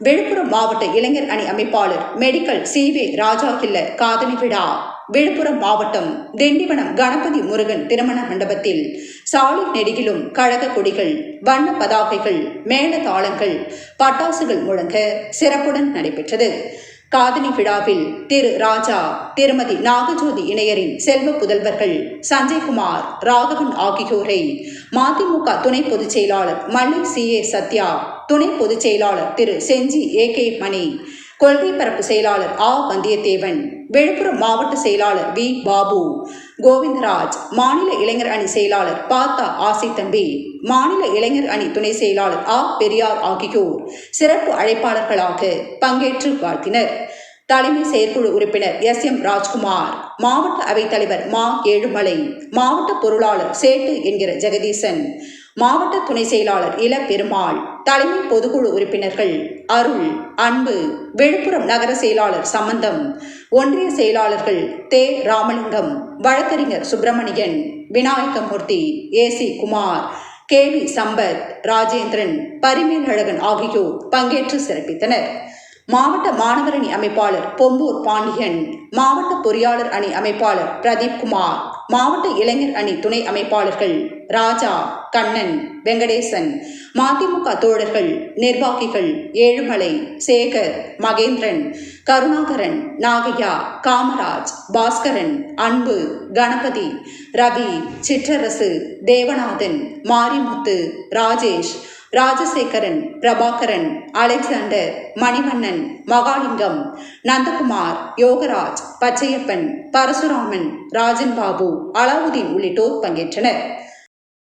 விழுப்புரம் மாவட்ட இளைஞர் அணி அமைப்பாளர் மெடிக்கல் சி.வே. ராஜா கில்லர் காதணி விழா. விழுப்புரம் மாவட்டம் திண்டிவனம் கணபதி முருகன் திருமண மண்டபத்தில் சாலை நெடுகிலும் கழக கொடிகள், வண்ண பதாகைகள், மேள தாளங்கள், பட்டாசுகள் முழங்க சிறப்புடன் நடைபெற்றது. காதணி விழாவில் திரு ராஜா, திருமதி நாகஜோதி இணையரின் செல்வ புதல்வர்கள் சஞ்சய்குமார், ராகவன் ஆகியோரை மதிமுக துணை பொதுச் செயலாளர் மல்லை சி.ஏ. சத்யா, துணை பொதுச் செயலாளர் திரு செஞ்சி ஏ.கே. மணி, கொள்கை பரப்பு செயலாளர் ஆ. வந்தியத்தேவன், விழுப்புரம் மாவட்ட செயலாளர் வி. பாபு, கோவிந்தராஜ், மாநில இளைஞர் அணி செயலாளர் பாத்தா ஆசித்தம்பி, மாநில இளைஞர் அணி துணை செயலாளர் ஆ. பெரியார் ஆகியோர் சிறப்பு அழைப்பாளர்களாக பங்கேற்று வாழ்த்தினர். தலைமை செயற்குழு உறுப்பினர் எஸ்.எம். ராஜ்குமார், மாவட்ட அவைத்தலைவர் மா. ஏழுமலை, மாவட்ட பொருளாளர் சேட்டு என்கிற ஜெகதீசன், மாவட்ட துணை செயலாளர் இள பெருமாள், தலைமை பொதுக்குழு உறுப்பினர்கள் அருள், அன்பு, விழுப்புரம் நகர செயலாளர் சம்பந்தம், ஒன்றிய செயலாளர்கள் தே. ராமலிங்கம், வழக்கறிஞர் சுப்பிரமணியன், விநாயகமூர்த்தி, ஏ.சி. குமார், கே.வி. சம்பத், ராஜேந்திரன், பரிமேலழகன் ஆகியோர் பங்கேற்று சிறப்பித்தனர். மாவட்ட மாணவர் அணி அமைப்பாளர் பொம்பூர் பாண்டியன், மாவட்ட பொறியாளர் அணி அமைப்பாளர் பிரதீப் குமார், மாவட்ட இளைஞர் அணி துணை அமைப்பாளர்கள் ராஜா, கண்ணன், வெங்கடேசன், மதிமுக தோழர்கள், நிர்வாகிகள் ஏழுமலை, சேகர், மகேந்திரன், கருணாகரன், நாகையா, காமராஜ், பாஸ்கரன், அன்பு, கணபதி, ரவி, சிற்றரசு, தேவநாதன், மாரிமுத்து, ராஜேஷ், ராஜசேகரன், பிரபாகரன், அலெக்சாண்டர், மணிவண்ணன், மகாலிங்கம், நந்தகுமார், யோகராஜ், பச்சையப்பன், பரசுராமன், ராஜன் பாபு, அலாவுதீன் உள்ளிட்டோர் பங்கேற்றனர்.